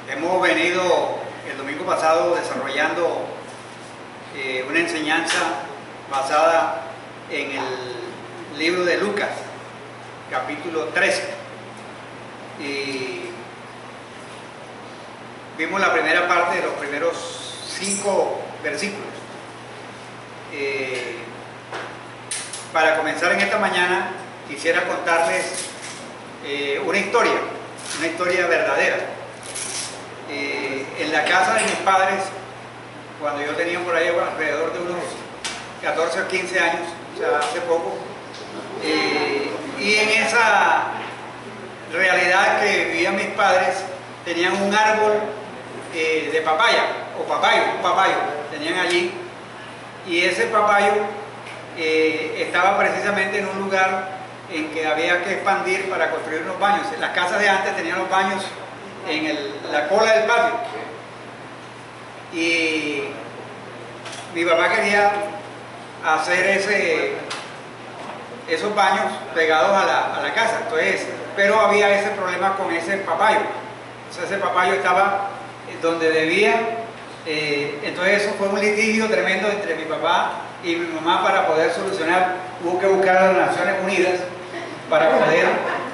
Hemos venido el domingo pasado desarrollando una enseñanza basada en el libro de Lucas, capítulo 13. Y vimos la primera parte de los primeros 5 versículos. Para comenzar en esta mañana, quisiera contarles una historia verdadera. En la casa de mis padres, cuando yo tenía por ahí alrededor de unos 14 o 15 años, o sea, hace poco, y en esa realidad que vivían mis padres, tenían un árbol de papaya, o un papayo, tenían allí, y ese papayo estaba precisamente en un lugar en que había que expandir para construir unos baños. Las casas de antes tenían los baños en la cola del patio, y mi papá quería hacer esos baños pegados a la casa. Entonces, pero había ese problema con ese papayo. O sea, ese papayo estaba donde debía. Entonces eso fue un litigio tremendo entre mi papá y mi mamá para poder solucionar. Hubo que buscar a las Naciones Unidas para poder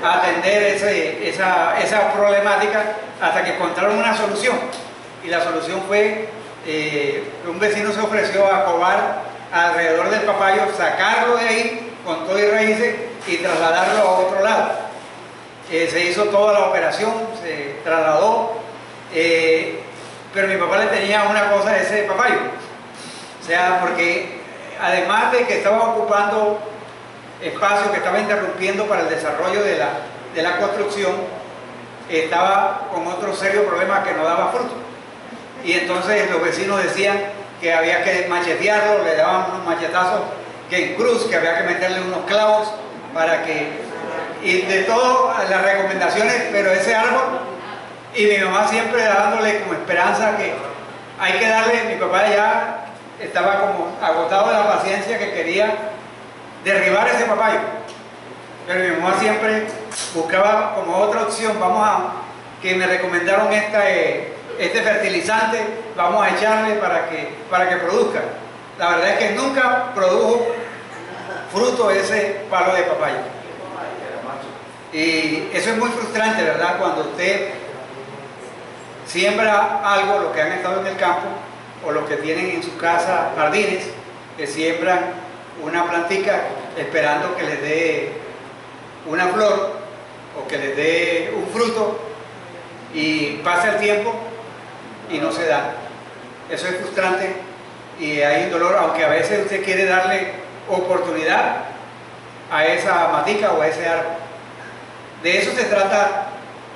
atender esa problemática hasta que encontraron una solución. Y la solución fue que un vecino se ofreció a cobar alrededor del papayo, sacarlo de ahí con todo y raíces y trasladarlo a otro lado. Se hizo toda la operación, se trasladó, pero mi papá le tenía una cosa a ese papayo. O sea, porque además de que estaba ocupando espacio, que estaba interrumpiendo para el desarrollo de la construcción, estaba con otro serio problema, que no daba fruto. Y entonces los vecinos decían que había que machetearlo, le daban unos machetazos que en cruz, que había que meterle unos clavos para que... Y de todas las recomendaciones, pero ese árbol, y mi mamá siempre dándole como esperanza que hay que darle. Mi papá ya estaba como agotado de la paciencia, que quería derribar ese papayo, pero mi mamá siempre buscaba como otra opción. Que me recomendaron este fertilizante, vamos a echarle para que produzca. La verdad es que nunca produjo fruto ese palo de papaya. Y eso es muy frustrante, ¿verdad? Cuando usted siembra algo, los que han estado en el campo, o los que tienen en su casa jardines, que siembran una plantica esperando que les dé una flor, o que les dé un fruto, y pasa el tiempo y no se da. Eso es frustrante y hay dolor, aunque a veces usted quiere darle oportunidad a esa matica o a ese árbol. De eso se trata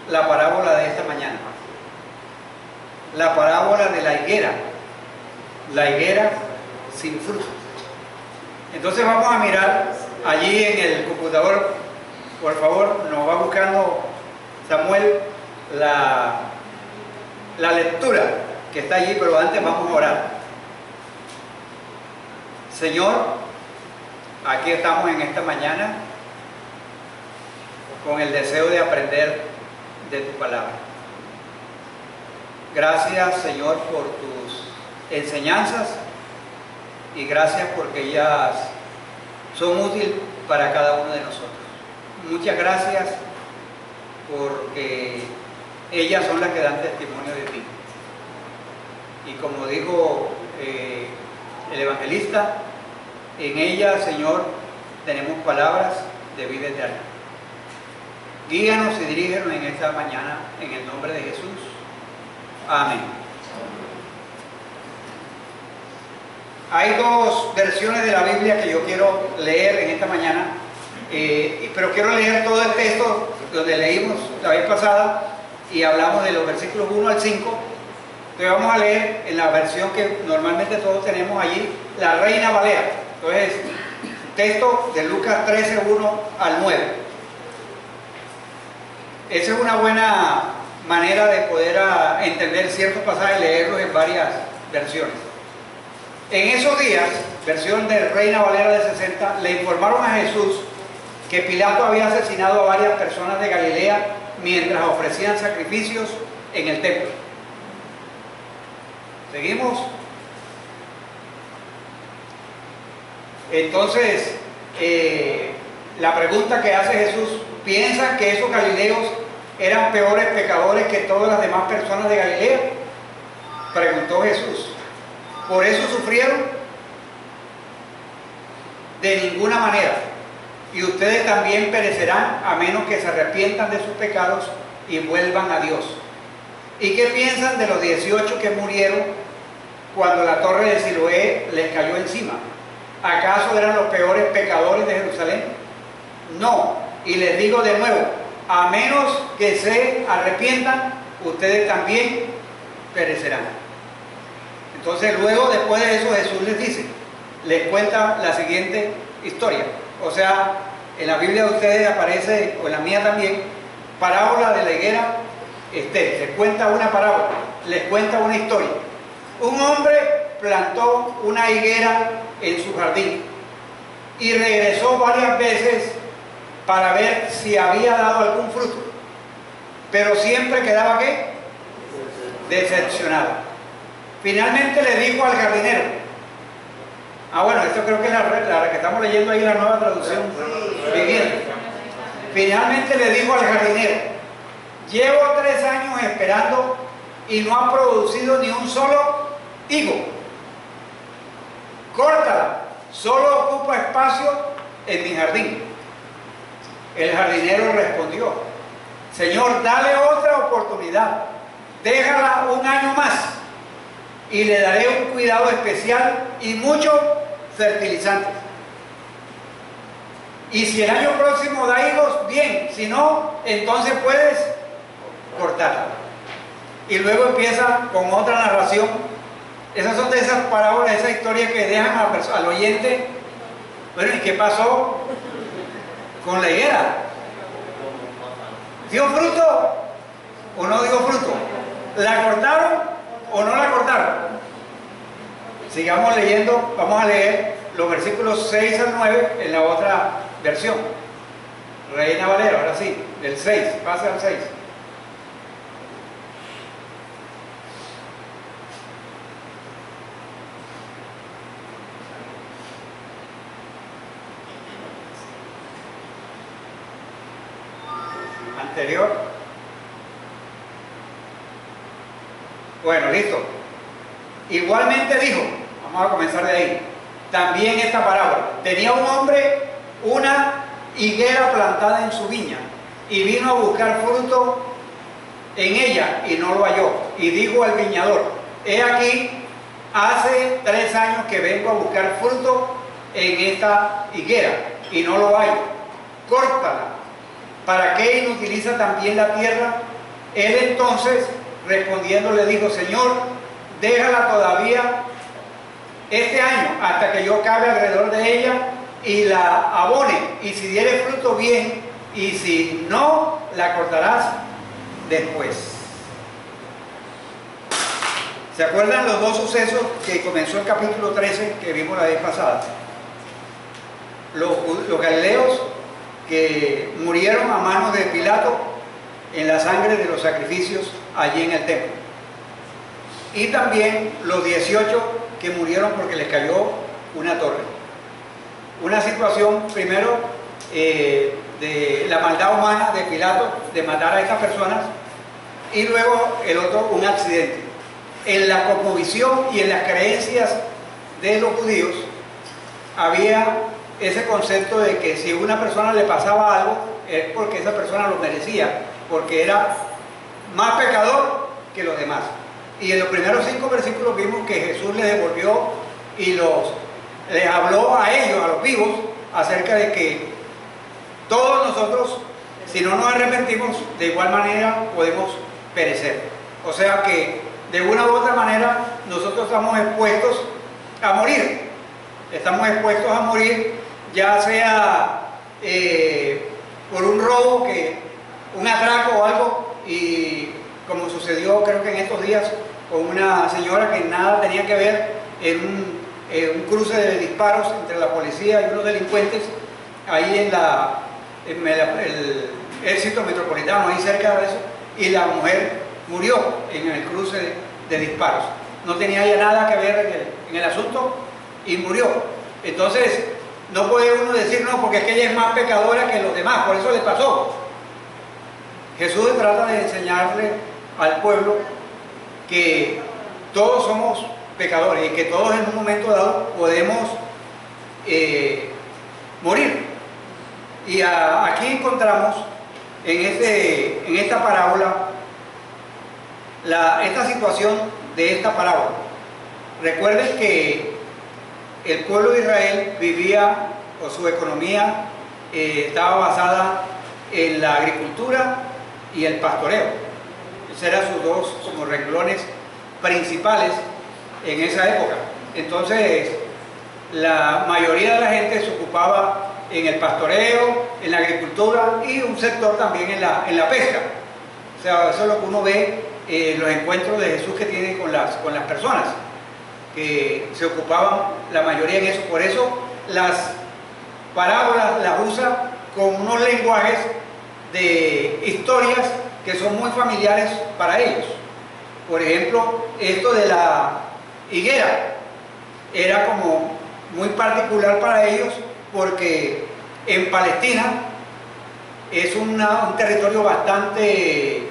la parábola de esta mañana. La parábola de la higuera sin fruto. Entonces vamos a mirar allí en el computador, por favor, nos va buscando Samuel la lectura que está allí, pero antes vamos a orar. Señor, aquí estamos en esta mañana con el deseo de aprender de tu palabra. Gracias, Señor, por tus enseñanzas, y gracias porque ellas son útiles para cada uno de nosotros. Muchas gracias porque ellas son las que dan testimonio de ti. Y como dijo el evangelista, en ellas, Señor, tenemos palabras de vida eterna. Guíanos y dirígenos en esta mañana, en el nombre de Jesús. Amén. Hay 2 versiones de la Biblia que yo quiero leer en esta mañana, pero quiero leer todo el texto donde leímos la vez pasada y hablamos de los versículos 1 al 5. Entonces vamos a leer en la versión que normalmente todos tenemos allí, la Reina Valera. Entonces, texto de Lucas 13, 1 al 9. Esa es una buena manera de poder entender ciertos pasajes, leerlos en varias versiones. En esos días, versión de Reina Valera de 60, le informaron a Jesús que Pilato había asesinado a varias personas de Galilea mientras ofrecían sacrificios en el templo. ¿Seguimos? Entonces, la pregunta que hace Jesús: ¿piensan que esos galileos eran peores pecadores que todas las demás personas de Galilea? Preguntó Jesús. ¿Por eso sufrieron? De ninguna manera. Y ustedes también perecerán a menos que se arrepientan de sus pecados y vuelvan a Dios. ¿Y qué piensan de los 18 que murieron cuando la torre de Siloé les cayó encima? ¿Acaso eran los peores pecadores de Jerusalén? No. Y les digo de nuevo, a menos que se arrepientan, ustedes también perecerán. Entonces luego, después de eso, Jesús les cuenta la siguiente historia. O sea, en la Biblia de ustedes aparece, o en la mía también, parábola de la higuera Estés. Les cuenta una parábola, les cuenta una historia. Un hombre plantó una higuera en su jardín y regresó varias veces para ver si había dado algún fruto, pero siempre quedaba ¿qué? Decepcionado. Finalmente le dijo al jardinero, bueno, esto creo que es la que estamos leyendo ahí, la nueva traducción viviente. Finalmente le dijo al jardinero: llevo 3 años esperando y no ha producido ni un solo higo. Córtala, solo ocupa espacio en mi jardín. El jardinero respondió: Señor, dale otra oportunidad, déjala 1 año más y le daré un cuidado especial y muchos fertilizantes. Y si el año próximo da higos, bien, si no, entonces puedes cortarla. Y luego empieza con otra narración. Esas son de esas parábolas, esa historia que dejan al oyente. Bueno, ¿y qué pasó con la higuera? ¿Dio fruto o no dio fruto? ¿La cortaron o no la cortaron? Sigamos leyendo. Vamos a leer los versículos 6 al 9 en la otra versión, Reina Valera. Ahora sí, del 6, pase al 6. Anterior. Bueno, listo. Igualmente dijo, vamos a comenzar de ahí, también esta parábola: tenía un hombre una higuera plantada en su viña y vino a buscar fruto en ella y no lo halló, y dijo al viñador: he aquí, hace 3 años que vengo a buscar fruto en esta higuera y no lo hallo. Córtala. ¿Para qué inutiliza también la tierra? Él entonces, respondiendo, le dijo: Señor, déjala todavía este año hasta que yo cabe alrededor de ella y la abone, y si diere fruto, bien, y si no, la cortarás después. ¿Se acuerdan los 2 sucesos que comenzó el capítulo 13 que vimos la vez pasada? Los galileos que murieron a manos de Pilato en la sangre de los sacrificios allí en el templo. Y también los 18 que murieron porque les cayó una torre. Una situación, primero, de la maldad humana de Pilato de matar a estas personas, y luego el otro, un accidente. En la cosmovisión y en las creencias de los judíos había ese concepto de que si a una persona le pasaba algo es porque esa persona lo merecía, porque era más pecador que los demás. Y en los primeros 5 versículos vimos que Jesús les devolvió y les habló a ellos, a los vivos, acerca de que todos nosotros, si no nos arrepentimos, de igual manera podemos perecer. O sea que de una u otra manera nosotros estamos expuestos a morir. Estamos expuestos a morir, ya sea por un robo, un atraco o algo, y como sucedió creo que en estos días con una señora que nada tenía que ver en un cruce de disparos entre la policía y unos delincuentes ahí en el Éxito Metropolitano, ahí cerca de eso, y la mujer murió en el cruce de disparos. no tenía ya nada que ver en el asunto y murió. Entonces, no puede uno decir, no, porque es que ella es más pecadora que los demás, por eso le pasó. Jesús trata de enseñarle al pueblo que todos somos pecadores y que todos en un momento dado podemos morir. Y aquí encontramos en esta parábola esta situación de esta parábola. Recuerden que el pueblo de Israel vivía, o su economía estaba basada en la agricultura y el pastoreo. Esos eran sus dos como renglones principales en esa época. Entonces, la mayoría de la gente se ocupaba en el pastoreo, en la agricultura y un sector también en la pesca. O sea, eso es lo que uno ve en los encuentros de Jesús que tiene con las personas, que se ocupaban la mayoría en eso. Por eso las parábolas las usa con unos lenguajes de historias que son muy familiares para ellos. Por ejemplo, esto de la higuera era como muy particular para ellos porque en Palestina es un territorio bastante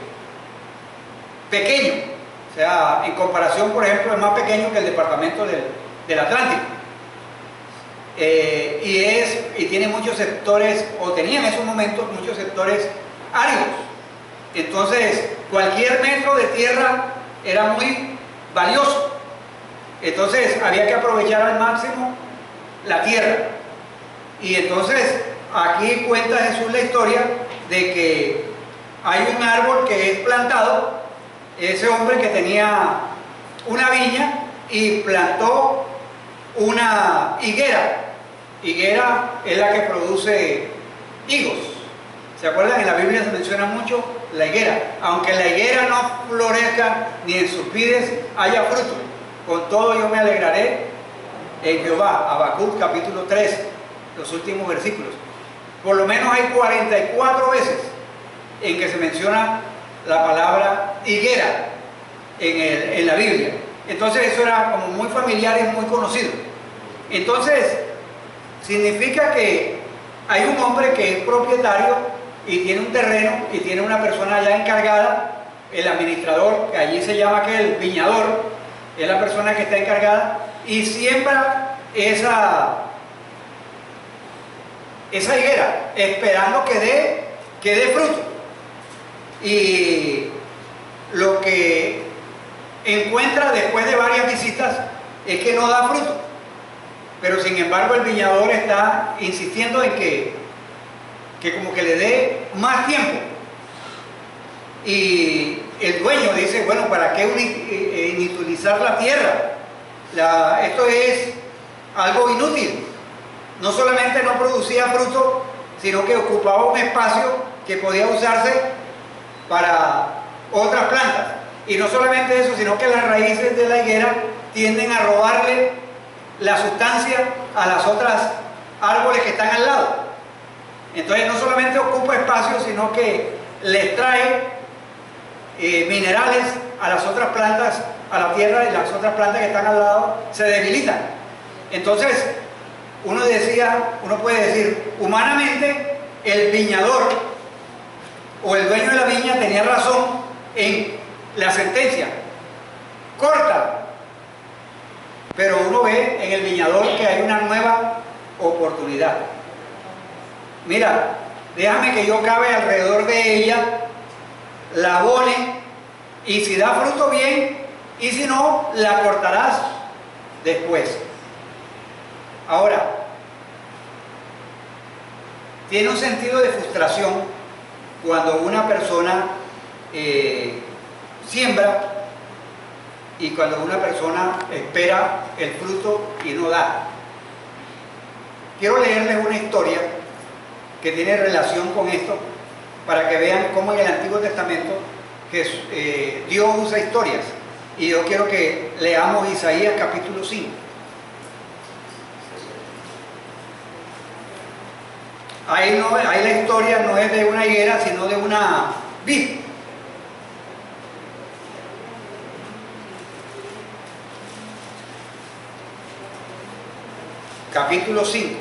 pequeño, o sea, en comparación, por ejemplo, es más pequeño que el departamento del Atlántico. Y tiene muchos sectores, o tenía en esos momentos muchos sectores áridos. Entonces, cualquier metro de tierra era muy valioso. Entonces, había que aprovechar al máximo la tierra. Y entonces, aquí cuenta Jesús la historia de que hay un árbol que es plantado, ese hombre que tenía una viña y plantó una higuera. Higuera es la que produce higos. ¿Se acuerdan? En la Biblia se menciona mucho la higuera. Aunque la higuera no florezca ni en sus vides haya fruto, con todo yo me alegraré en Jehová. Habacuc capítulo 3, los últimos versículos. Por lo menos hay 44 veces en que se menciona la palabra higuera en la Biblia. Entonces eso era como muy familiar y muy conocido. Entonces significa que hay un hombre que es propietario y tiene un terreno y tiene una persona ya encargada, el administrador, que allí se llama que el viñador, es la persona que está encargada y siembra esa higuera esperando que dé fruto. Y lo que encuentra después de varias visitas es que no da fruto, pero sin embargo el viñador está insistiendo en que como que le dé más tiempo. Y el dueño dice, bueno, ¿para qué inutilizar la tierra? Esto es algo inútil. No solamente no producía fruto, sino que ocupaba un espacio que podía usarse para otras plantas. Y no solamente eso, sino que las raíces de la higuera tienden a robarle la sustancia a las otras árboles que están al lado. Entonces no solamente ocupa espacio, sino que les trae minerales a las otras plantas, a la tierra, y las otras plantas que están al lado se debilitan. Entonces uno puede decir, humanamente el viñador o el dueño de la viña tenía razón en la sentencia, corta. Pero uno ve en el viñador que hay una nueva oportunidad. Mira, déjame que yo cabe alrededor de ella, la abone, y si da fruto bien, y si no, la cortarás después. Ahora, tiene un sentido de frustración cuando una persona siembra y cuando una persona espera el fruto y no da. Quiero leerles una historia que tiene relación con esto para que vean cómo en el Antiguo Testamento Dios usa historias. Y yo quiero que leamos Isaías capítulo 5. Ahí la historia no es de una higuera, sino de una vid. capítulo 5.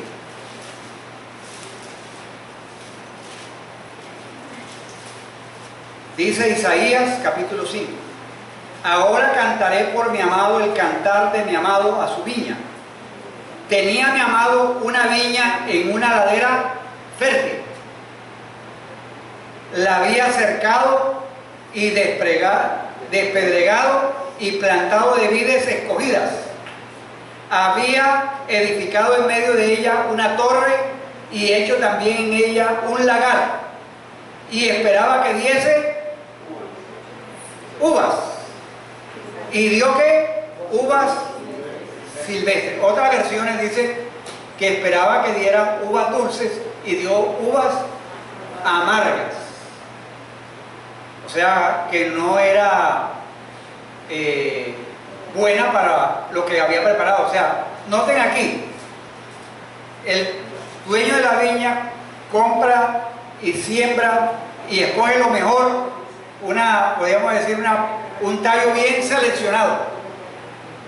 Dice Isaías, capítulo 5. Ahora cantaré por mi amado el cantar de mi amado a su viña. Tenía mi amado una viña en una ladera fértil. La había cercado y despedregado y plantado de vides escogidas. Había edificado en medio de ella una torre y hecho también en ella un lagar. Y esperaba que diese uvas. ¿Y dio qué? Uvas silvestres. Otras versiones dicen que esperaba que diera uvas dulces y dio uvas amargas. O sea, que no era buena para lo que había preparado. O sea, noten aquí, el dueño de la viña compra y siembra y escoge lo mejor, podríamos decir, un tallo bien seleccionado.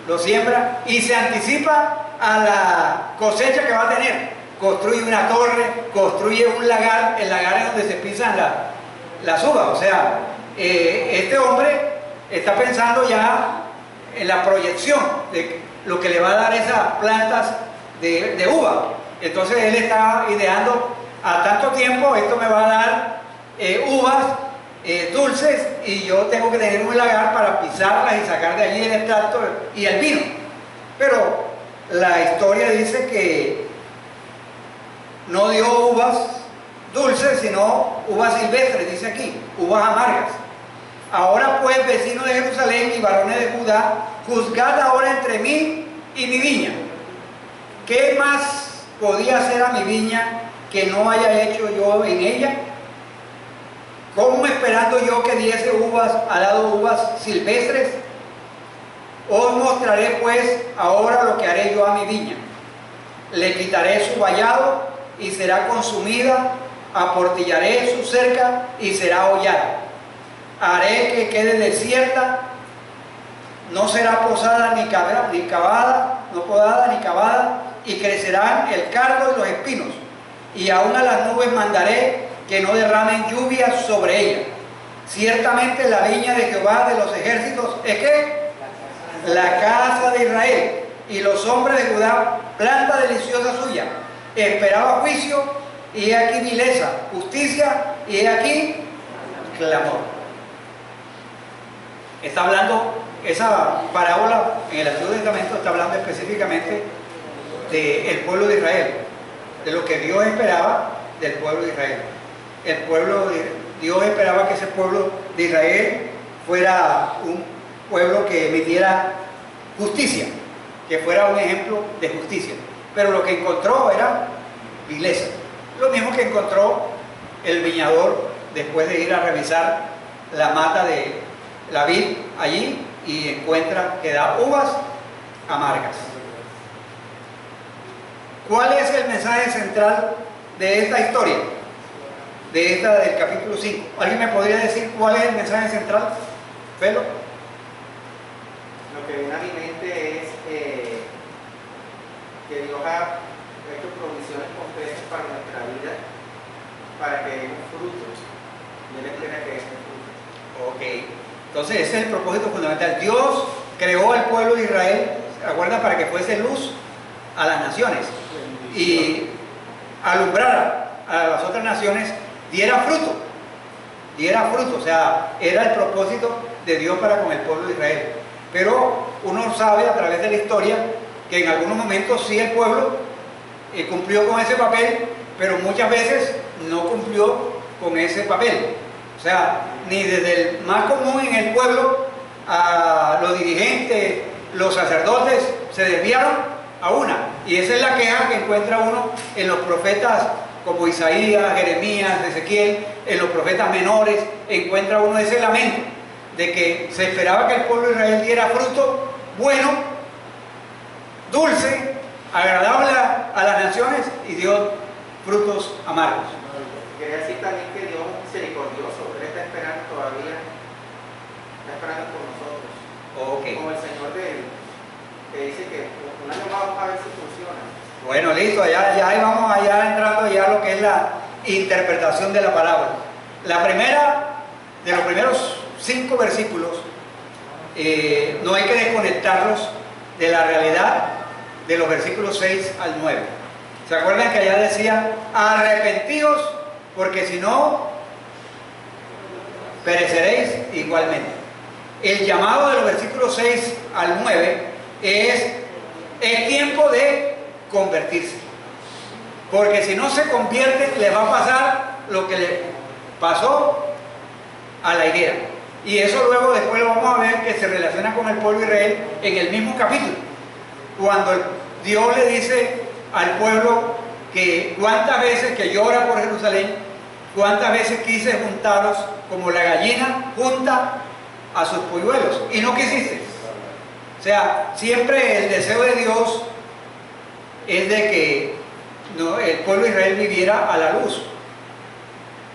Lo siembra y se anticipa a la cosecha que va a tener. Construye una torre, construye un lagar. El lagar es donde se pisan las uvas. O sea, este hombre está pensando ya en la proyección de lo que le va a dar esas plantas de uva. Entonces él está ideando: a tanto tiempo esto me va a dar uvas dulces, y yo tengo que tener un lagar para pisarlas y sacar de allí el extracto y el vino. Pero la historia dice que no dio uvas dulces, sino uvas silvestres, dice aquí, uvas amargas. Ahora pues, vecinos de Jerusalén y varones de Judá, juzgad ahora entre mí y mi viña. ¿Qué más podía hacer a mi viña que no haya hecho yo en ella? ¿Cómo esperando yo que diese uvas, ha dado uvas silvestres? Os mostraré pues ahora lo que haré yo a mi viña. Le quitaré su vallado y será consumida, aportillaré su cerca y será hollada. Haré que quede desierta, no será posada ni cavada, no podada ni cavada, y crecerán el cardo y los espinos. Y aún a las nubes mandaré que no derramen lluvias sobre ella. Ciertamente la viña de Jehová de los ejércitos es que la casa de Israel, y los hombres de Judá, planta deliciosa suya. Esperaba juicio, y he aquí vileza; justicia, y he aquí clamor. Está hablando, esa parábola en el Antiguo Testamento está hablando específicamente del pueblo de Israel, de lo que Dios esperaba del pueblo de Israel. Dios esperaba que ese pueblo de Israel fuera un pueblo que emitiera justicia, que fuera un ejemplo de justicia. Pero lo que encontró era vileza. Lo mismo que encontró el viñador después de ir a revisar la mata de la vid allí, y encuentra que da uvas amargas. ¿Cuál es el mensaje central de esta historia? Del capítulo 5. ¿Alguien me podría decir cuál es el mensaje central? ¿Felo? Lo que viene a mi mente es que Dios ha hecho provisiones completas para nuestra vida, para que demos frutos. Y Él espera que demos frutos. Ok. Entonces ese es el propósito fundamental. Dios creó al pueblo de Israel, ¿recuerda?, para que fuese luz a las naciones y alumbrara a las otras naciones, diera fruto, o sea, era el propósito de Dios para con el pueblo de Israel. Pero uno sabe a través de la historia que en algunos momentos sí el pueblo cumplió con ese papel, pero muchas veces no cumplió con ese papel. O sea, ni desde el más común en el pueblo, a los dirigentes, los sacerdotes, se desviaron a una. Y esa es la queja que encuentra uno en los profetas como Isaías, Jeremías, Ezequiel. En los profetas menores encuentra uno ese lamento de que se esperaba que el pueblo de Israel diera fruto bueno, dulce, agradable a las naciones, y dio frutos amargos. Quería decir también que Dios es misericordioso. Él está esperando todavía, está esperando por nosotros. Okay. Como el Señor de él, que dice que un año más vamos a ver si funciona. Bueno, listo, ya ahí vamos allá entrando ya a lo que es la interpretación de la parábola. La primera, de los primeros 5 versículos, no hay que desconectarlos de la realidad de los versículos 6 al 9. ¿Se acuerdan que allá decía, arrepentíos, porque si no, pereceréis igualmente? El llamado de los versículos 6 al 9 es el tiempo de convertirse, porque si no se convierten les va a pasar lo que le pasó a la higuera, y eso luego después lo vamos a ver que se relaciona con el pueblo de Israel en el mismo capítulo, cuando Dios le dice al pueblo que cuántas veces que llora por Jerusalén, cuántas veces quise juntaros como la gallina junta a sus polluelos y no quisiste. O sea, siempre el deseo de Dios es de que el pueblo de Israel viviera a la luz,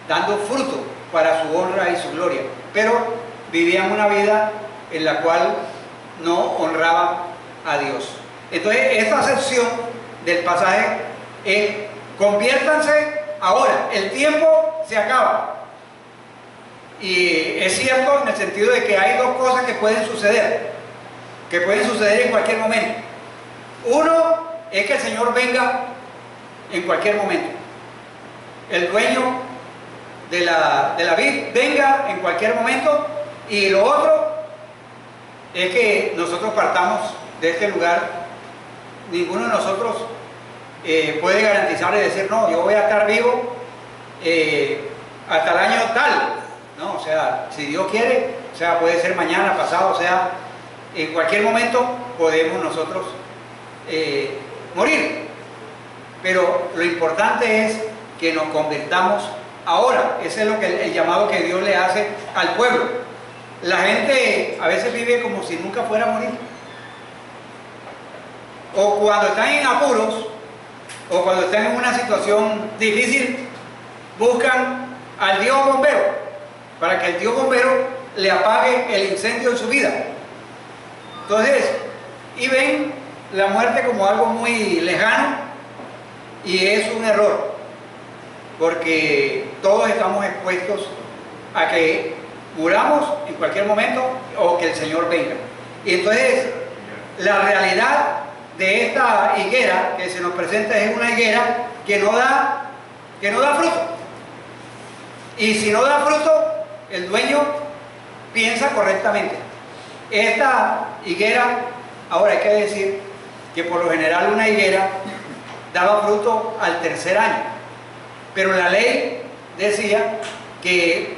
dando fruto para su honra y su gloria, pero vivían una vida en la cual no honraban a Dios. Entonces, esta sección del pasaje es: conviértanse ahora, el tiempo se acaba. Y es cierto en el sentido de que hay dos cosas que pueden suceder en cualquier momento. Uno es que el Señor venga en cualquier momento, el dueño de la vid venga en cualquier momento, y lo otro es que nosotros partamos de este lugar. Ninguno de nosotros puede garantizar y decir, no, yo voy a estar vivo hasta el año tal. No, o sea, si Dios quiere, o sea, puede ser mañana, pasado, o sea, en cualquier momento podemos nosotros morir. Pero lo importante es que nos convirtamos ahora. Ese es lo que el llamado que Dios le hace al pueblo. La gente a veces vive como si nunca fuera a morir. O cuando están en apuros, o cuando están en una situación difícil, buscan al Dios bombero, para que el Dios bombero le apague el incendio en su vida. Entonces, y ven la muerte como algo muy lejano, y es un error, porque todos estamos expuestos a que muramos en cualquier momento o que el Señor venga. Y entonces, la realidad de esta higuera que se nos presenta es una higuera que no da fruto. Y si no da fruto, el dueño piensa correctamente. Esta higuera, ahora hay que decir que por lo general una higuera daba fruto al tercer año, pero la ley decía que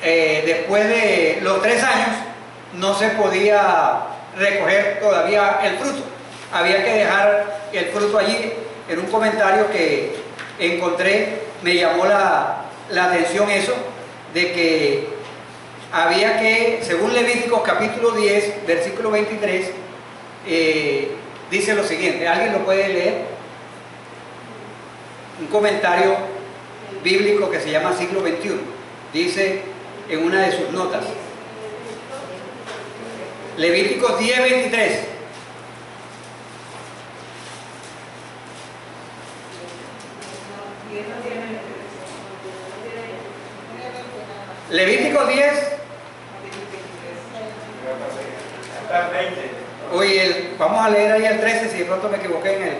después de los 3 años no se podía recoger todavía el fruto, había que dejar el fruto allí. En un comentario que encontré me llamó la atención eso, de que había que, según Levíticos capítulo 10, versículo 23, dice lo siguiente, ¿alguien lo puede leer? Un comentario bíblico que se llama Siglo XXI, dice en una de sus notas, Levíticos 10, 23. Levítico 10. Oye, vamos a leer ahí el 13, si de pronto me equivoqué en él.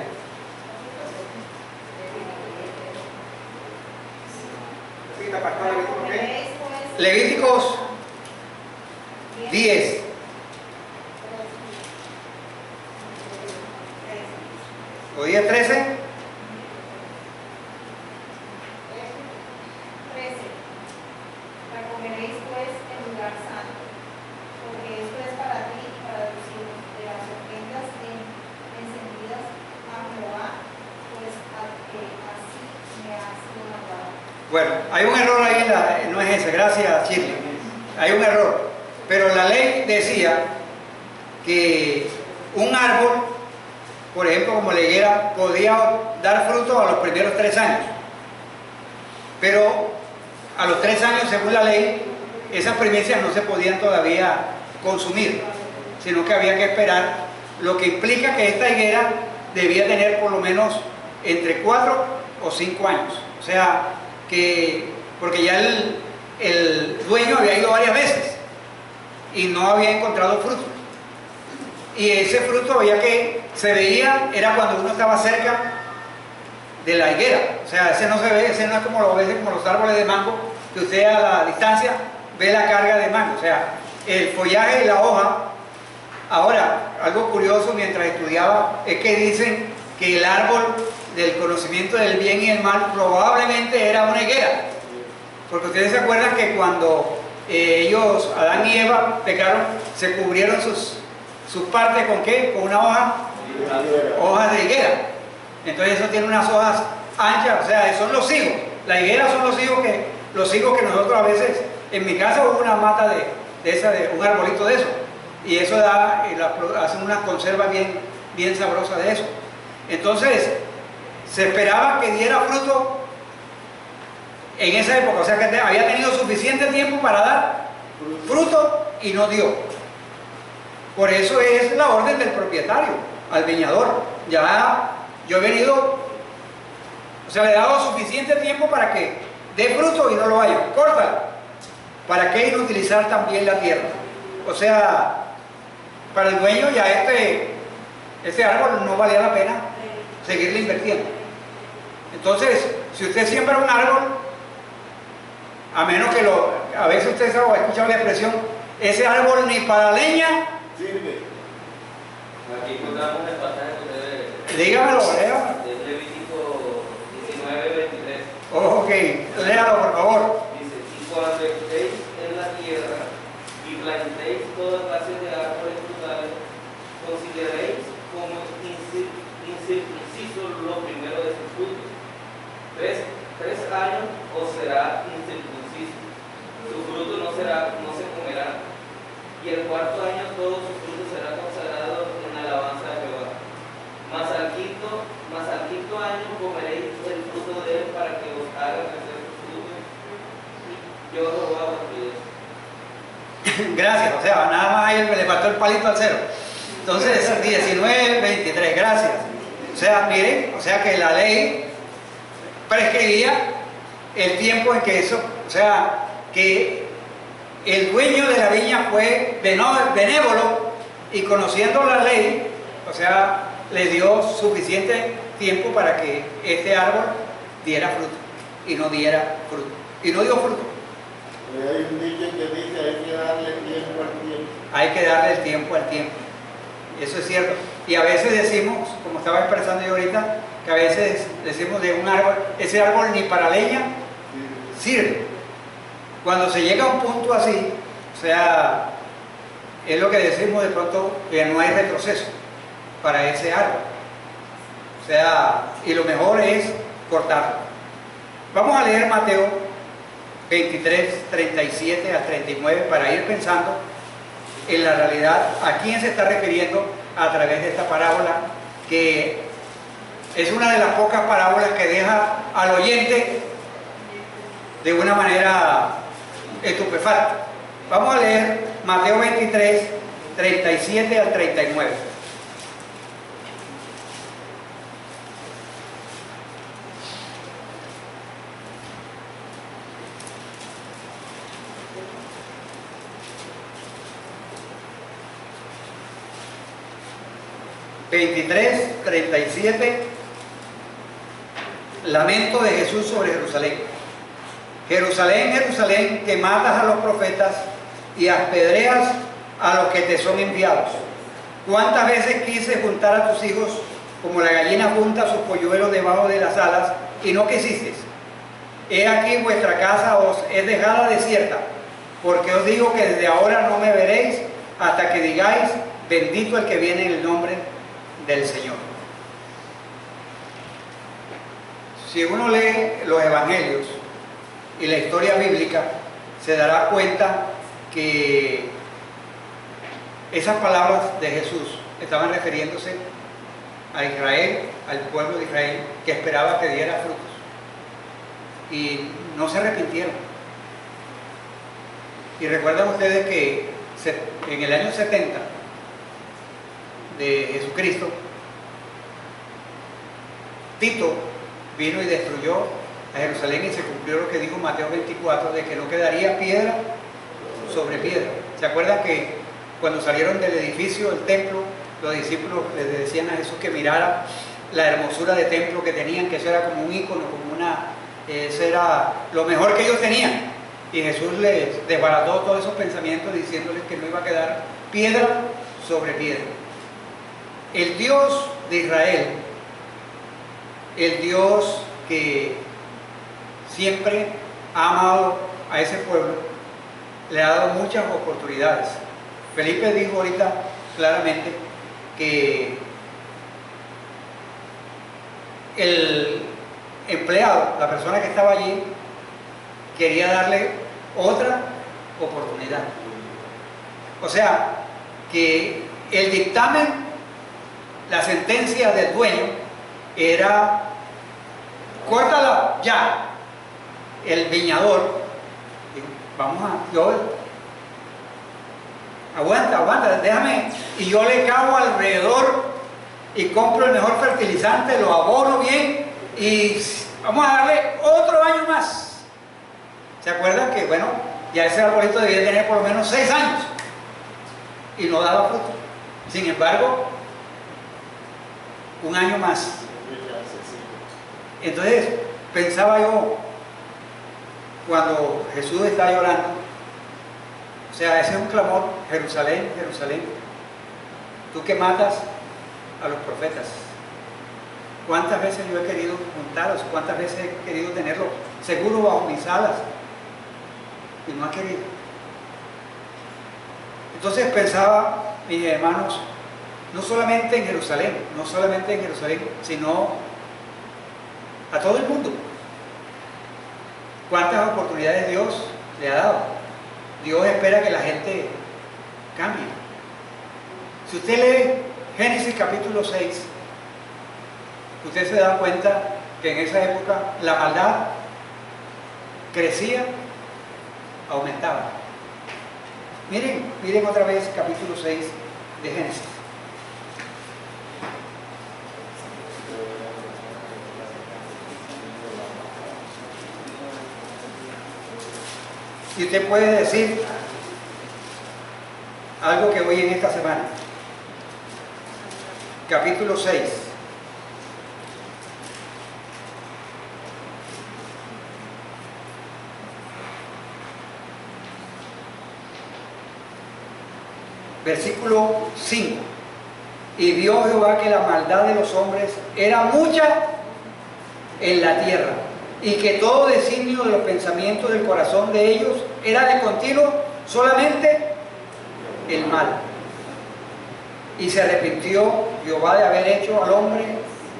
Levíticos 10. ¿O 10, 13? Bueno, hay un error ahí, no es ese, gracias Shirley, hay un error, pero la ley decía que un árbol, por ejemplo como la higuera, podía dar fruto a los primeros 3 años, pero a los 3 años, según la ley, esas primicias no se podían todavía consumir, sino que había que esperar, lo que implica que esta higuera debía tener por lo menos entre 4 o 5 años. O sea, porque ya el dueño había ido varias veces y no había encontrado fruto. Y ese fruto se veía, era cuando uno estaba cerca de la higuera. O sea, ese no se ve, ese no es como los árboles de mango, que usted a la distancia ve la carga de mango. O sea, el follaje y la hoja. Ahora, algo curioso mientras estudiaba es que dicen que el árbol del conocimiento del bien y el mal probablemente era una higuera. Porque ustedes se acuerdan que cuando ellos, Adán y Eva, pecaron, se cubrieron sus partes ¿con qué? Con una hoja, hojas de higuera. Entonces eso tiene unas hojas anchas, o sea, son los higos. La higuera son los higos que nosotros a veces, en mi casa hubo una mata de un arbolito de eso. Y eso hacen unas conservas bien sabrosas de eso. Entonces, se esperaba que diera fruto en esa época, o sea que había tenido suficiente tiempo para dar fruto y no dio. Por eso es la orden del propietario al viñador. Ya yo he venido, o sea, le he dado suficiente tiempo para que dé fruto y no lo haya. Córtala. ¿Para qué inutilizar también la tierra? O sea, para el dueño ya este árbol no valía la pena seguirle invirtiendo. Entonces, si usted siembra un árbol, a menos que a veces usted ha escuchado la expresión, ese árbol ni para leña sirve. Aquí encontramos el pasaje que ustedes. Dígamelo, léalo. Es Levítico 19:23. Oh, ok, léalo por favor. Dice: y cuando estéis en la tierra y plantéis toda clase de árboles frutales, consideréis como incircunciso lo primero de sus frutos. 3 años os será incircunciso. Su fruto no se comerá. Y el cuarto año todo su fruto será consagrado en alabanza de Jehová. Mas al quinto año comeréis el fruto de él para que os haga crecer su fruto. Yo Jehová vuestro Dios. Gracias, o sea, nada más ahí le faltó el palito al cero. Entonces, 19:23, gracias. O sea, miren, o sea que la ley prescribía el tiempo en que eso, o sea, que el dueño de la viña fue benévolo y conociendo la ley, o sea, le dio suficiente tiempo para que este árbol diera fruto y no diera fruto. Y no dio fruto. Hay un dicho que dice: hay que darle tiempo al tiempo. Hay que darle el tiempo al tiempo. Eso es cierto. Y a veces decimos, como estaba expresando yo ahorita, que a veces decimos de un árbol, ese árbol ni para leña sirve. Cuando se llega a un punto así, o sea, es lo que decimos de pronto, que no hay retroceso para ese árbol. O sea, y lo mejor es cortarlo. Vamos a leer Mateo 23, 37 a 39 para ir pensando en la realidad a quién se está refiriendo a través de esta parábola, que es una de las pocas parábolas que deja al oyente de una manera estupefacta. Vamos a leer Mateo 23, 37 al 39. Lamento de Jesús sobre Jerusalén. Jerusalén, Jerusalén, que matas a los profetas y apedreas a los que te son enviados. ¿Cuántas veces quise juntar a tus hijos como la gallina junta sus polluelos debajo de las alas y no quisisteis? He aquí vuestra casa os es dejada desierta, porque os digo que desde ahora no me veréis hasta que digáis: bendito el que viene en el nombre del Señor. Si uno lee los evangelios y la historia bíblica, se dará cuenta que esas palabras de Jesús estaban refiriéndose a Israel, al pueblo de Israel, que esperaba que diera frutos. Y no se arrepintieron. Y recuerdan ustedes que en el año 70 de Jesucristo, Tito vino y destruyó a Jerusalén, y se cumplió lo que dijo Mateo 24, de que no quedaría piedra sobre piedra. ¿Se acuerdan que cuando salieron del edificio, del templo, los discípulos le decían a Jesús que mirara la hermosura de templo que tenían, que eso era como un ícono, eso era lo mejor que ellos tenían? Y Jesús les desbarató todos esos pensamientos diciéndoles que no iba a quedar piedra sobre piedra. El Dios de Israel, el Dios que siempre ha amado a ese pueblo, le ha dado muchas oportunidades. Felipe dijo ahorita claramente que el empleado, la persona que estaba allí, quería darle otra oportunidad. O sea, que el dictamen, la sentencia del dueño era: córtala ya. El viñador dijo: aguanta, déjame, y yo le cavo alrededor y compro el mejor fertilizante, lo abono bien y vamos a darle otro año más. ¿Se acuerdan que, bueno, ya ese arbolito debía tener por lo menos 6 años y no daba fruto? Sin embargo, un año más. Entonces pensaba yo, cuando Jesús está llorando, o sea, ese es un clamor: Jerusalén, Jerusalén, tú que matas a los profetas. ¿Cuántas veces yo he querido juntarlos? ¿Cuántas veces he querido tenerlos seguros bajo mis alas? Y no ha querido. Entonces pensaba, mis hermanos, no solamente en Jerusalén, sino a todo el mundo. ¿Cuántas oportunidades Dios le ha dado? Dios espera que la gente cambie. Si usted lee Génesis capítulo 6, usted se da cuenta que en esa época la maldad crecía, aumentaba. Miren otra vez capítulo 6 de Génesis. Y usted puede decir algo que oí en esta semana. Capítulo 6. Versículo 5. Y vio Jehová que la maldad de los hombres era mucha en la tierra, y que todo designio de los pensamientos del corazón de ellos era de continuo solamente el mal. Y se arrepintió Jehová de haber hecho al hombre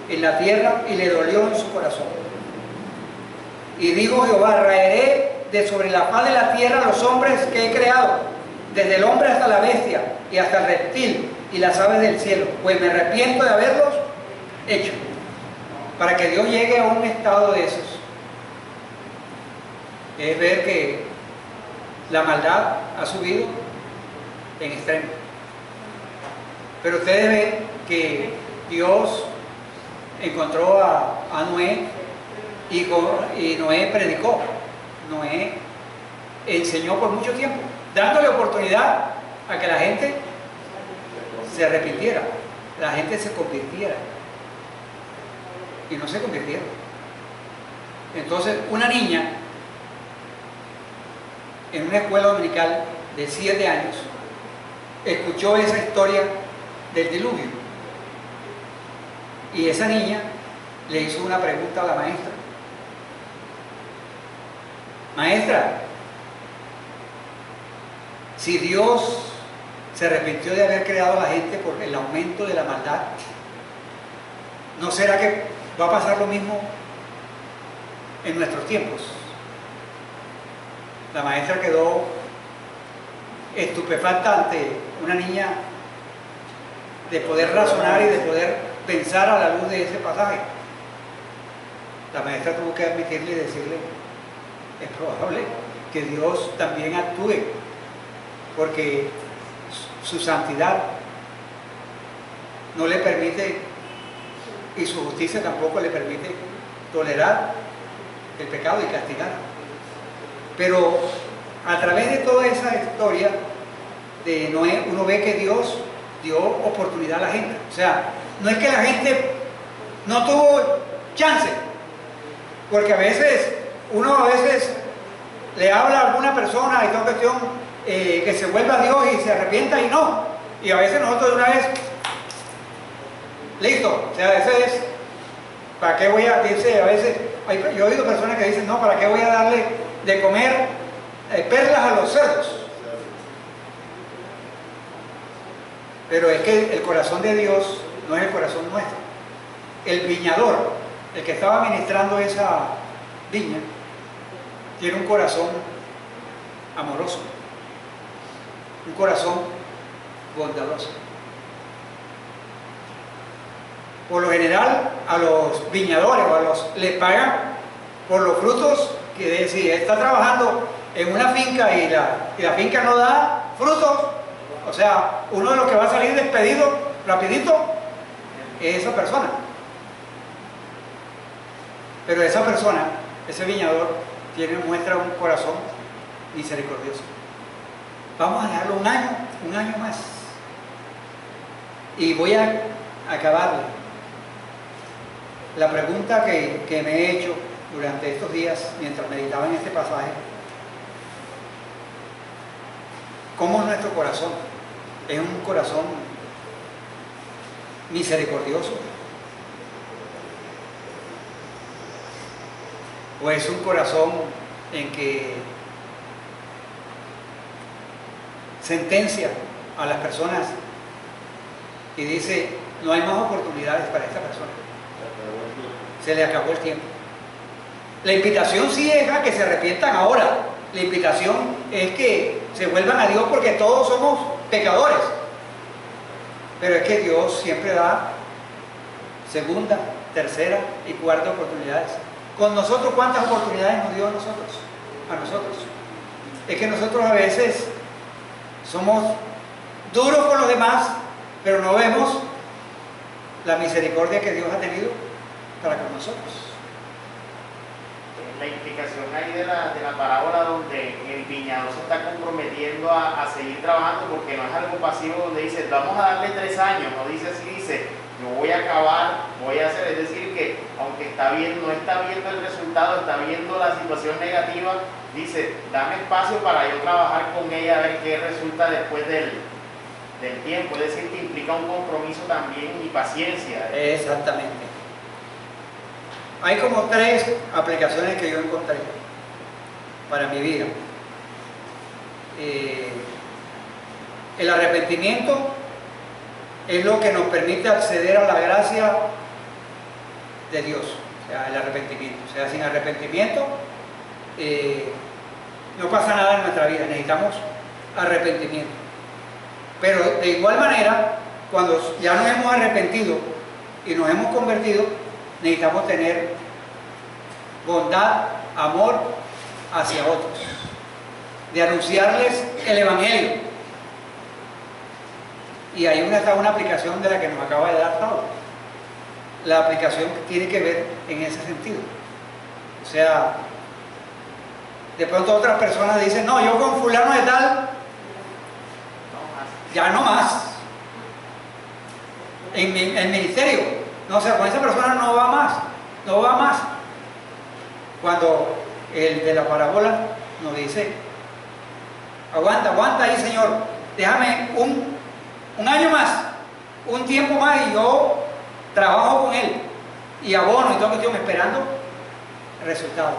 en la tierra, y le dolió en su corazón. Y dijo Jehová: raeré de sobre la faz de la tierra los hombres que he creado, desde el hombre hasta la bestia, y hasta el reptil, y las aves del cielo, pues me arrepiento de haberlos hecho. Para que Dios llegue a un estado de esos, es ver que la maldad ha subido en extremo. Pero ustedes ven que Dios encontró a Noé, y Noé predicó. Noé enseñó por mucho tiempo, dándole oportunidad a que la gente se arrepintiera, la gente se convirtiera, y no se convirtieron. Entonces, una niña en una escuela dominical de 7 años escuchó esa historia del diluvio, y esa niña le hizo una pregunta a la maestra: maestra, si Dios se arrepintió de haber creado a la gente por el aumento de la maldad, ¿no será que va a pasar lo mismo en nuestros tiempos? La maestra quedó estupefacta ante una niña, de poder razonar y de poder pensar a la luz de ese pasaje. La maestra tuvo que admitirle y decirle: es probable que Dios también actúe, porque su santidad no le permite y su justicia tampoco le permite tolerar el pecado y castigar. Pero a través de toda esa historia de Noé, uno ve que Dios dio oportunidad a la gente. O sea, no es que la gente no tuvo chance, porque a veces uno le habla a alguna persona y toda cuestión que se vuelva a Dios y se arrepienta y no. Y a veces nosotros de una vez, listo. O sea, a veces, ¿para qué voy a, dice, a veces, yo he oído personas que dicen, no, ¿para qué voy a darle de comer perlas a los cerdos? Pero es que el corazón de Dios no es el corazón nuestro. El viñador, el que estaba administrando esa viña, tiene un corazón amoroso, un corazón bondadoso. Por lo general, a los viñadores les pagan por los frutos que si está trabajando en una finca y la finca no da frutos, o sea, uno de los que va a salir despedido rapidito es esa persona. Pero esa persona, ese viñador, muestra un corazón misericordioso. Vamos a dejarlo un año más. Y voy a acabarle. La pregunta que me he hecho durante estos días, mientras meditaba en este pasaje, ¿cómo es nuestro corazón? ¿Es un corazón misericordioso? ¿O es un corazón en que sentencia a las personas y dice, no hay más oportunidades para esta persona? Se le acabó el tiempo. La invitación sí es a que se arrepientan ahora. La invitación es que se vuelvan a Dios porque todos somos pecadores. Pero es que Dios siempre da segunda, tercera y cuarta oportunidades. Con nosotros, ¿cuántas oportunidades nos dio a nosotros? Es que nosotros a veces somos duros con los demás, pero no vemos la misericordia que Dios ha tenido para con nosotros. La implicación ahí de la parábola donde el viñador se está comprometiendo a seguir trabajando, porque no es algo pasivo donde dice, vamos a darle 3 años, no dice así, dice, yo voy a acabar, voy a hacer, es decir, que aunque no está viendo el resultado, está viendo la situación negativa, dice, dame espacio para yo trabajar con ella a ver qué resulta después del tiempo, es decir, que implica un compromiso también y paciencia. Exactamente. Hay como 3 aplicaciones que yo encontré para mi vida. El arrepentimiento es lo que nos permite acceder a la gracia de Dios. O sea, el arrepentimiento. O sea, sin arrepentimiento no pasa nada en nuestra vida. Necesitamos arrepentimiento. Pero de igual manera, cuando ya nos hemos arrepentido y nos hemos convertido, necesitamos tener bondad, amor hacia otros, de anunciarles el Evangelio. Y ahí está una aplicación de la que nos acaba de dar Pablo. La aplicación tiene que ver en ese sentido. O sea, de pronto otras personas dicen, no, yo con fulano de tal, ya no más. En el ministerio. No, o sea, con esa persona no va más. Cuando el de la parábola nos dice, aguanta ahí, Señor, déjame un año más, un tiempo más y yo trabajo con él y abono y todo cuestión esperando el resultado.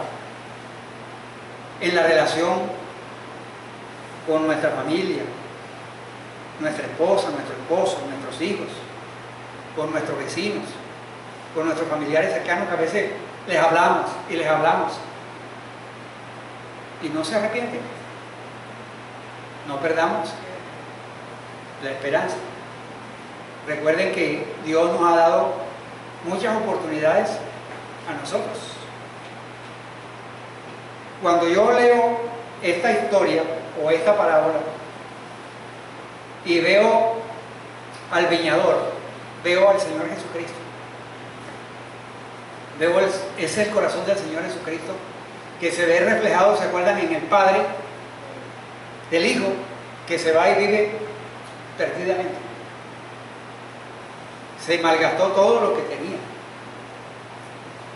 En la relación con nuestra familia, nuestra esposa, nuestro esposo, nuestros hijos, con nuestros vecinos, con nuestros familiares cercanos que a veces les hablamos y no se arrepienten. No perdamos la esperanza. Recuerden que Dios nos ha dado muchas oportunidades a nosotros. Cuando yo leo esta historia o esta parábola y veo al viñador, veo al Señor Jesucristo. es el corazón del Señor Jesucristo, que se ve reflejado, ¿se acuerdan?, en el Padre del Hijo, que se va y vive perdidamente. Se malgastó todo lo que tenía.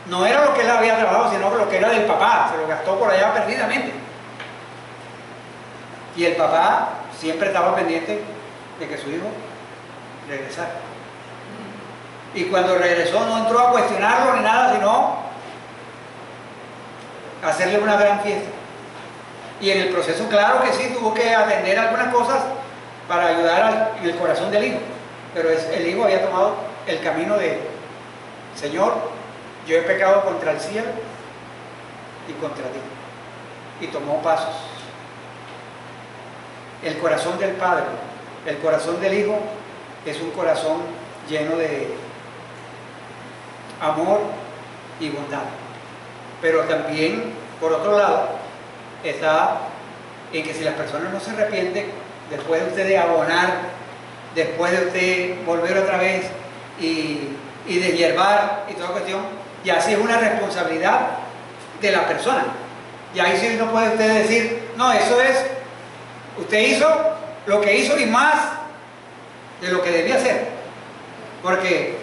No era lo que él había trabajado, sino lo que era del papá. Se lo gastó por allá perdidamente. Y el papá siempre estaba pendiente de que su hijo regresara. Y cuando regresó no entró a cuestionarlo ni nada, sino a hacerle una gran fiesta. Y en el proceso, claro que sí, tuvo que atender algunas cosas para ayudar en el corazón del hijo. Pero el hijo había tomado el camino de: Señor, yo he pecado contra el cielo y contra ti. Y tomó pasos. El corazón del Padre, el corazón del Hijo, es un corazón lleno de amor y bondad. Pero también, por otro lado, está en que si las personas no se arrepienten, después de usted de abonar, después de usted volver otra vez y deshiervar y toda cuestión, ya sí es una responsabilidad de la persona. Y ahí sí no puede usted decir: no, eso es, usted hizo lo que hizo y más de lo que debía hacer. Porque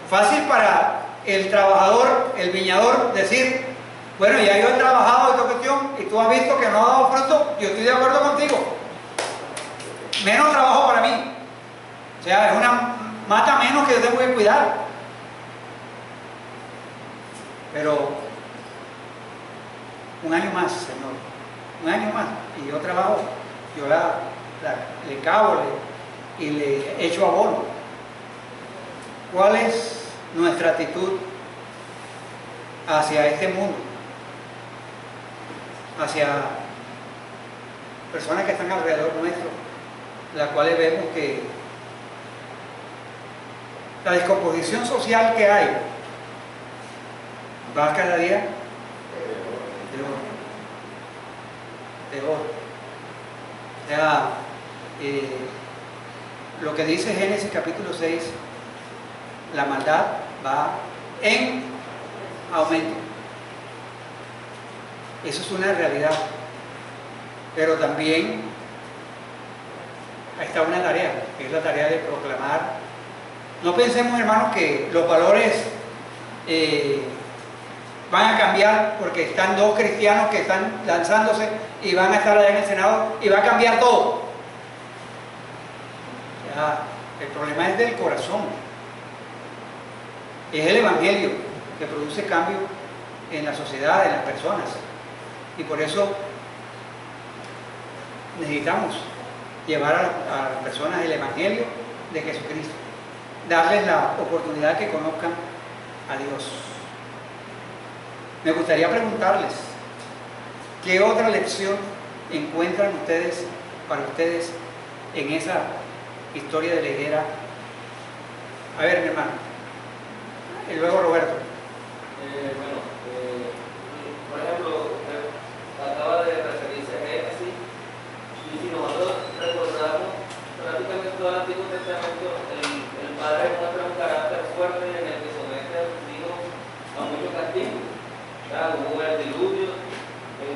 fácil para el trabajador, el viñador, decir: bueno, ya yo he trabajado esta cuestión y tú has visto que no ha dado fruto, yo estoy de acuerdo contigo. Menos trabajo para mí. O sea, es una mata menos que yo tengo que cuidar. Pero un año más, Señor, un año más, y yo trabajo, yo le cavo y le echo abono. ¿Cuál es nuestra actitud hacia este mundo? Hacia personas que están alrededor nuestro, las cuales vemos que la descomposición social que hay va cada día peor. O sea, lo que dice Génesis capítulo 6, la maldad va en aumento. Eso es una realidad. Pero también está una tarea, que es la tarea de proclamar. No pensemos, hermanos, que los valores van a cambiar porque están dos cristianos que están lanzándose y van a estar allá en el Senado y va a cambiar todo. Ya, el problema es del corazón. Es el Evangelio que produce cambio en la sociedad, en las personas. Y por eso necesitamos llevar a las personas el Evangelio de Jesucristo. Darles la oportunidad que conozcan a Dios. Me gustaría preguntarles, ¿qué otra lección encuentran ustedes, para ustedes, en esa historia de la higuera? A ver, mi hermano. Y luego Roberto. Por ejemplo, acaba de referirse a Génesis, y si nosotros recordamos prácticamente todo el Antiguo Testamento, el padre muestra un carácter fuerte en el que somete a sus hijos a mucho castigo. Hubo el diluvio,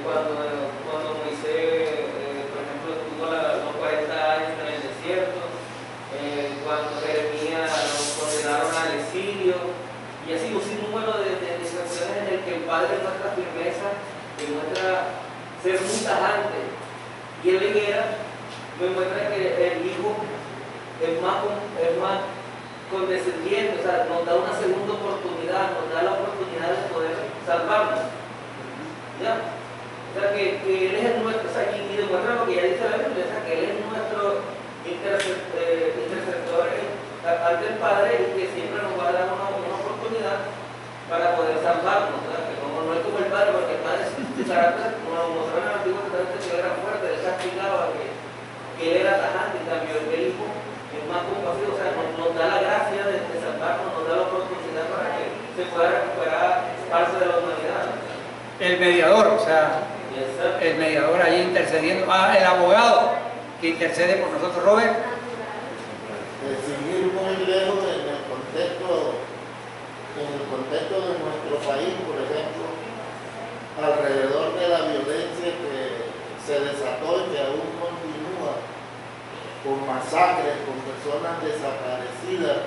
cuando Moisés, por ejemplo, estuvo los 40 años en el desierto, cuando Jeremías los condenaron al exilio, y así un sinnúmero de situaciones en el que el padre muestra firmeza, que muestra ser muy tajante. Y en la higuera me muestra que el hijo es más condescendiente, o sea, nos da una segunda oportunidad, nos da la oportunidad de poder salvarnos. ¿Ya? O sea, que él es el nuestro, o sea, y demuestra lo que ya dice la Biblia, o sea, que él es nuestro intercesor ante el Padre, y que siempre nos va a dar una oportunidad para poder salvarnos, ¿verdad? Que no es como el Padre, porque el Padre, su carácter, como mostró en el Antiguo Testamento, que era fuerte, él castigaba, que él era tajante, en cambio el hijo es más compasivo, o sea, nos da la gracia de salvarnos, nos da la oportunidad para que se pueda recuperar parte de la humanidad. El mediador, o sea, el mediador ahí intercediendo. El abogado que intercede por nosotros. Robert. Seguir muy lejos en el contexto de país, por ejemplo, alrededor de la violencia que se desató y que aún continúa, con masacres, con personas desaparecidas,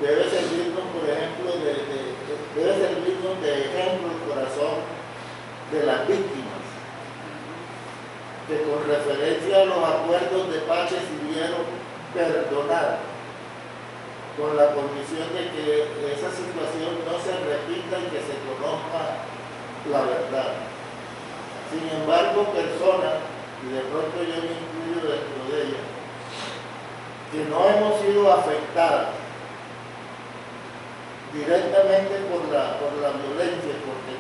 debe servirnos, por ejemplo, debe servirnos de ejemplo el corazón de las víctimas, que con referencia a los acuerdos de paz decidieron perdonar, con la condición de que esa situación no se repita y que se conozca la verdad. Sin embargo, personas, y de pronto yo me incluyo dentro de ellas, que no hemos sido afectadas directamente por la violencia, porque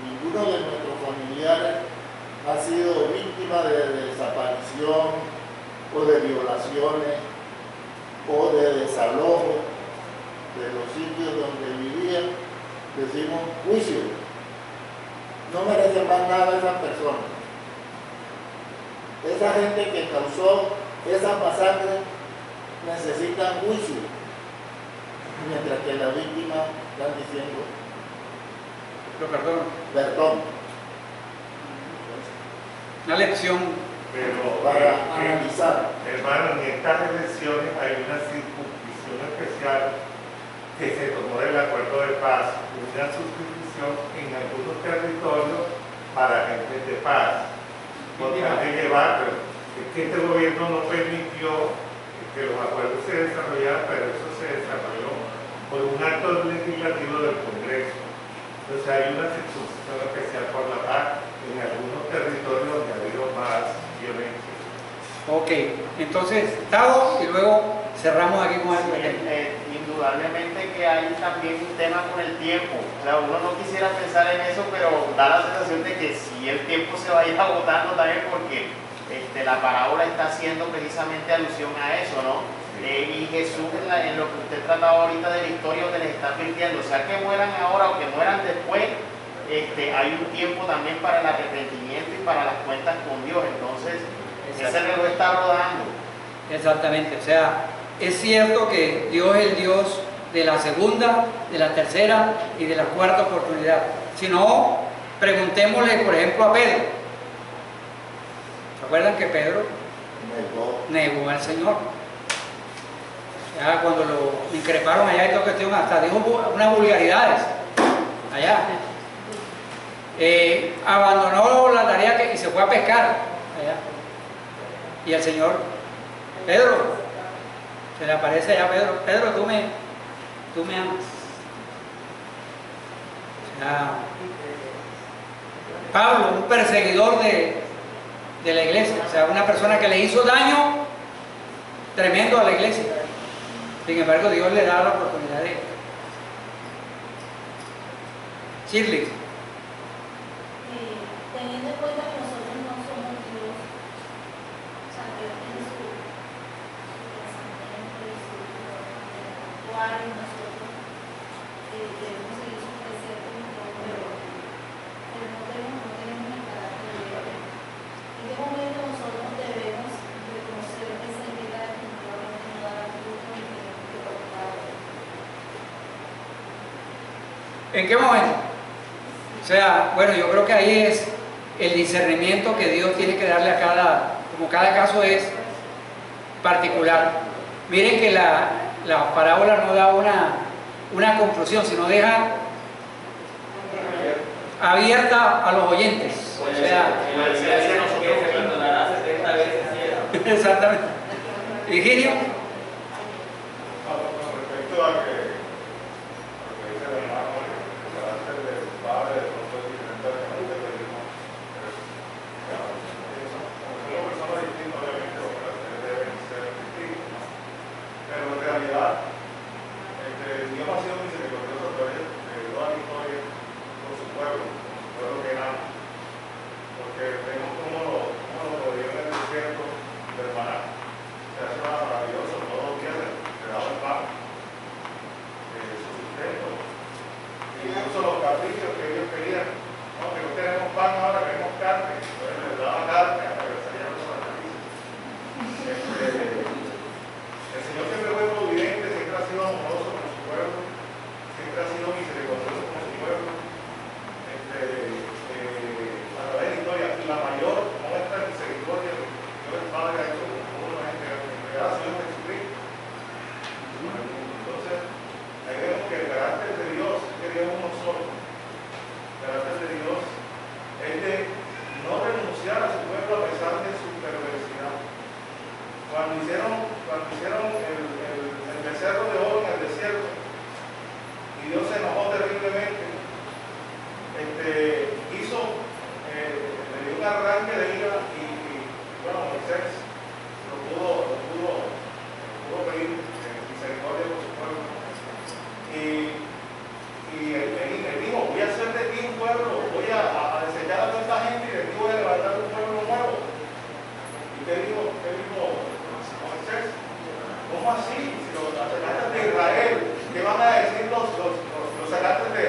ninguno de nuestros familiares ha sido víctima de desaparición o de violaciones o de desalojo de los sitios donde vivían. Decimos juicio, no merece más nada esas personas. Esa gente que causó esa masacre necesita juicio, mientras que las víctimas están diciendo perdón. Una lección Pero para analizar. hermano, en estas elecciones hay una circunscripción especial que se tomó del acuerdo de paz, una suscripción en algunos territorios para agentes de paz. Por tal de llevar, pero es que este gobierno no permitió que los acuerdos se desarrollaran, pero eso se desarrolló por un acto legislativo del Congreso. Entonces hay una circunscripción especial por la paz en algunos territorios donde ha habido más violencia. Ok, entonces, Tavo, y luego cerramos aquí con Sí, el indudablemente que hay también un tema con el tiempo. O sea, uno no quisiera pensar en eso, pero da la sensación de que si el tiempo se va a ir agotando también, porque la parábola está haciendo precisamente alusión a eso, ¿no? Y Jesús en lo que usted trataba ahorita de la historia, donde les está advirtiendo, o sea, que mueran ahora o que mueran después, hay un tiempo también para el arrepentimiento y para las cuentas con Dios. Entonces, ese reloj está rodando. Exactamente, o sea, es cierto que Dios es el Dios de la segunda, de la tercera y de la cuarta oportunidad. Si no, preguntémosle, por ejemplo, a Pedro. ¿Se acuerdan que Pedro negó al Señor? Ya cuando lo increparon allá y toda cuestión, hasta dijo unas vulgaridades allá. Abandonó la tarea y se fue a pescar allá. Y el Señor, Pedro, se le aparece allá, Pedro, tú me amas. O sea, Pablo, un perseguidor de la iglesia, o sea, una persona que le hizo daño tremendo a la iglesia. Sin embargo, Dios le da la oportunidad de Shirley. Teniendo en cuenta que nosotros no somos Dios, o sea, Dios tiene su pensamiento y su actuar, y nosotros debemos seguir sus preceptos y todo, pero no tenemos el carácter de Dios. ¿En qué momento nosotros debemos reconocer que esa vida definitivamente no dará fruto y tenemos que cortar? ¿En qué momento? O sea, bueno, yo creo que ahí es el discernimiento que Dios tiene que darle a como cada caso es particular. Miren que la parábola no da una conclusión, sino deja abierta a los oyentes. O sea, Se perdonará 70 veces 7. exactamente. Virgilio. Con respecto a que dice el hermano, el carácter del padre de pronto es diferente al carácter del hijo. Son personas distintas, obviamente, los caracteres deben ser distintos, ¿no? Pero en realidad, Dios ha sido misericordioso a través de toda la historia con su pueblo que ama. Porque vemos cómo lo rodeó en el desierto del Maná. Se hace maravilloso, todos los días le daba el pan, su sustento. Incluso los caprichos que ellos querían, no, que no tenemos pan ahora, queremos carne. Entonces les daba carne hasta que salían los sacrificios. El Señor siempre fue providente, siempre ha sido amoroso con su pueblo. Sin siempre ha sido misericordioso con su pueblo, a través de la historia, y la mayor muestra de misericordia que Dios el Padre ha hecho con uno es entregar a su Hijo Jesucristo. Entonces, ahí vemos que el carácter de Dios que Dios es uno solo. El carácter de Dios es de no renunciar a su pueblo a pesar de su perversidad. Cuando hicieron el becerro de oro en el desierto, y Dios se enojó terriblemente, le dio un arranque de ira y bueno, Moisés lo pudo pedir misericordia por su pueblo. Y él dijo, voy a hacer de ti un pueblo, voy a desechar a toda esta gente y de ti voy a levantar un pueblo nuevo. ¿Y qué dijo Moisés? ¿Cómo así? Si los sacerdotes de Israel, ¿qué van a decir los sacerdotes de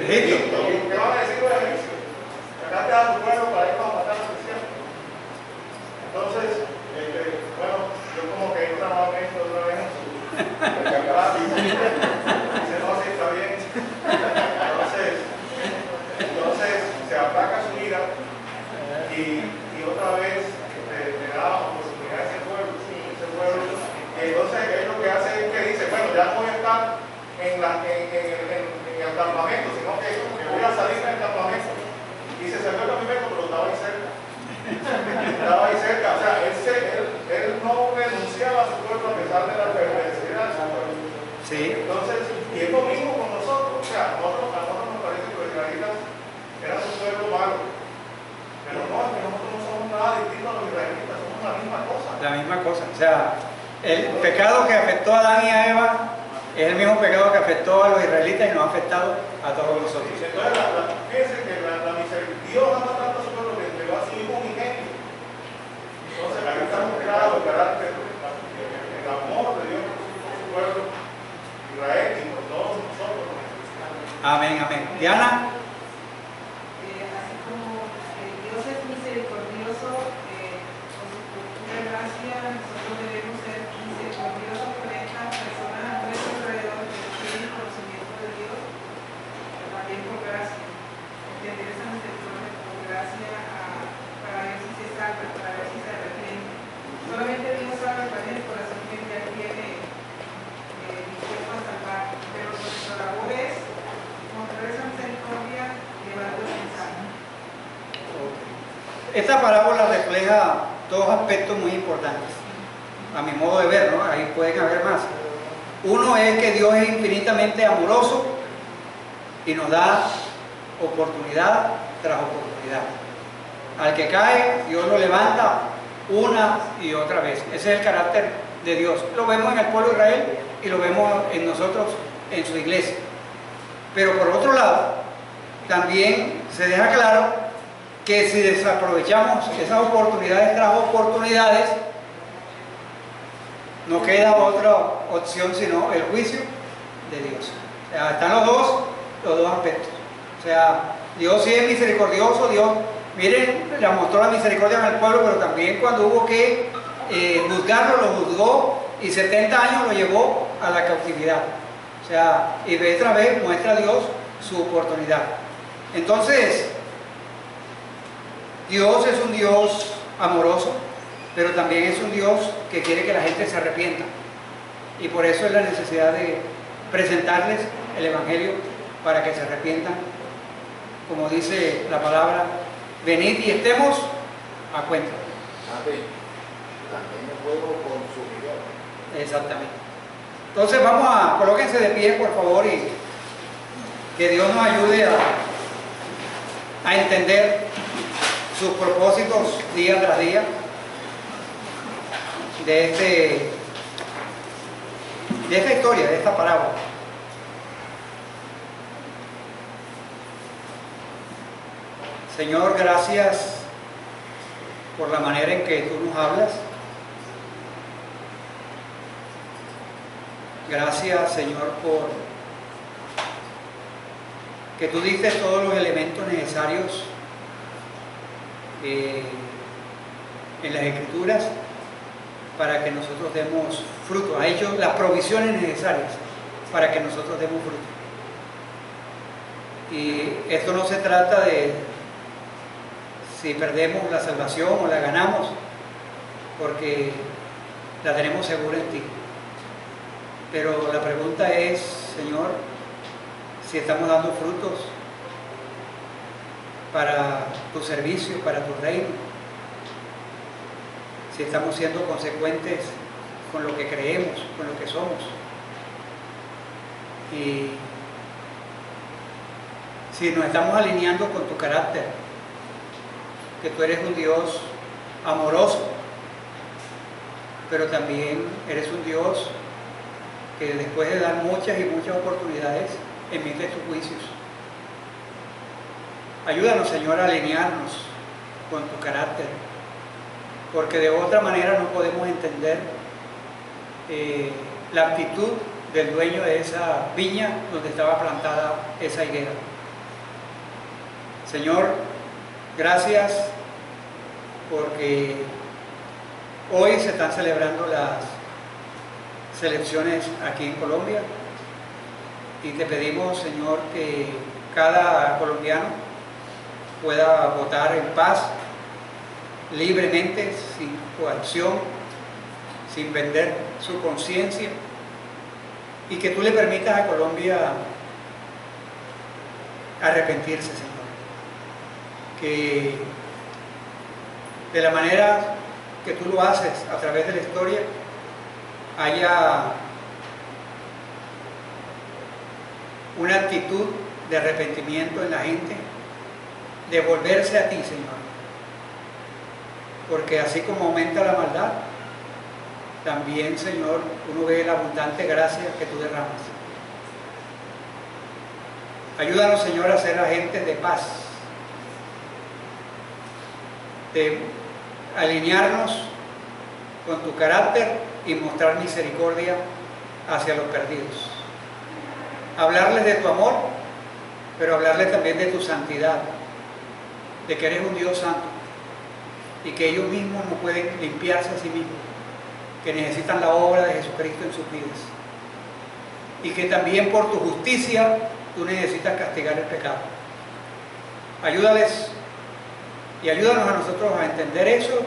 Egipto? ¿Qué van a decir los egipcios? Sacaste a tu pueblo para irnos a matar a los cristianos. Entonces, bueno, yo como que entra nuevamente otra vez en su dice, no, así está bien. Entonces se aplaca su ira y otra vez le da oportunidad a ese pueblo. Y entonces él lo que hace es que dice, bueno, ya no voy a estar en el campamento, sino que voy a salir del campamento. Y se salió el campamento, pero estaba ahí cerca. Estaba ahí cerca, o sea, él no renunciaba a su pueblo a pesar de la perversidad de su pueblo. Sí. Entonces, y es lo mismo con nosotros, o sea, a nosotros nos parece que los israelitas eran un pueblo malo. Pero no, es que nosotros no somos nada distintos a los israelitas, somos la misma cosa. La misma cosa. O sea, el pecado que afectó a Adán y a Eva es el mismo pecado que afectó a los israelitas y nos ha afectado a todos nosotros. Entonces, fíjense que la misericordia, Dios ama tanto a su pueblo que entregó a su Hijo unigénito. Entonces, ahí está mostrado el carácter, el amor de Dios por su pueblo, Israel, y por todos nosotros. Amén, amén. Diana. Así como Dios es misericordioso, con su pura gracia, nosotros debemos ser misericordiosos con estas personas a nuestro alrededor que no tienen conocimiento de Dios, pero también por gracia. Entender esa misericordia por gracia para ver si se salva, para ver si se arrepiente. Solamente Dios sabe cuál es el corazón que ya tiene dispuesto a salvar, pero nuestra labor es mostrar esa misericordia llevando el mensaje. Esta parábola refleja dos aspectos muy importantes, a mi modo de ver, ¿no? Ahí pueden haber más. Uno es que Dios es infinitamente amoroso y nos da oportunidad tras oportunidad. Al que cae, Dios lo levanta una y otra vez. Ese es el carácter de Dios. Lo vemos en el pueblo de Israel y lo vemos en nosotros, en su iglesia. Pero por otro lado, también se deja claro que si desaprovechamos esas oportunidades tras oportunidades, no queda otra opción sino el juicio de Dios. O sea, están los dos aspectos. O sea, Dios sí es misericordioso, Dios, miren, le mostró la misericordia en el pueblo, pero también cuando hubo que juzgarlo, lo juzgó y 70 años lo llevó a la cautividad. O sea, y otra vez muestra a Dios su oportunidad. Entonces, Dios es un Dios amoroso, pero también es un Dios que quiere que la gente se arrepienta. Y por eso es la necesidad de presentarles el Evangelio para que se arrepientan. Como dice la palabra, venid y estemos a cuenta. Amén. También el fuego consumidor. Exactamente. Entonces colóquense de pie, por favor, y que Dios nos ayude a entender sus propósitos día tras día de esta historia, de esta parábola. Señor, gracias por la manera en que tú nos hablas. Gracias, Señor, por que tú diste todos los elementos necesarios en las Escrituras para que nosotros demos fruto. Ha hecho las provisiones necesarias para que nosotros demos fruto. Y esto no se trata de si perdemos la salvación o la ganamos, porque la tenemos segura en ti. Pero la pregunta es, Señor, si estamos dando frutos para tu servicio, para tu reino, si estamos siendo consecuentes con lo que creemos, con lo que somos. Y si nos estamos alineando con tu carácter, que tú eres un Dios amoroso, pero también eres un Dios que después de dar muchas y muchas oportunidades, emite tus juicios. Ayúdanos, Señor, a alinearnos con tu carácter, porque de otra manera no podemos entender la actitud del dueño de esa viña donde estaba plantada esa higuera. Señor, gracias porque hoy se están celebrando las selecciones aquí en Colombia y te pedimos, Señor, que cada colombiano pueda votar en paz, libremente, sin coacción, sin vender su conciencia, y que tú le permitas a Colombia arrepentirse, Señor. Que de la manera que tú lo haces a través de la historia haya una actitud de arrepentimiento en la gente, de volverse a ti, Señor. Porque así como aumenta la maldad, también, Señor, uno ve la abundante gracia que tú derramas. Ayúdanos, Señor, a ser agentes de paz, de alinearnos con tu carácter y mostrar misericordia hacia los perdidos. Hablarles de tu amor, pero hablarles también de tu santidad, de que eres un Dios santo y que ellos mismos no pueden limpiarse a sí mismos, que necesitan la obra de Jesucristo en sus vidas y que también por tu justicia tú necesitas castigar el pecado. Ayúdales y ayúdanos a nosotros a entender eso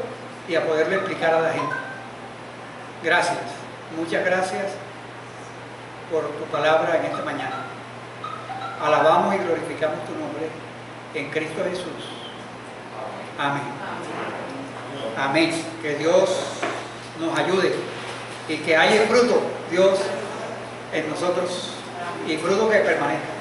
y a poderlo explicar a la gente. Gracias, muchas gracias por tu palabra en esta mañana. Alabamos y glorificamos tu nombre en Cristo Jesús. Amén. Amén. Que Dios nos ayude y que haya fruto, Dios, en nosotros, y fruto que permanezca.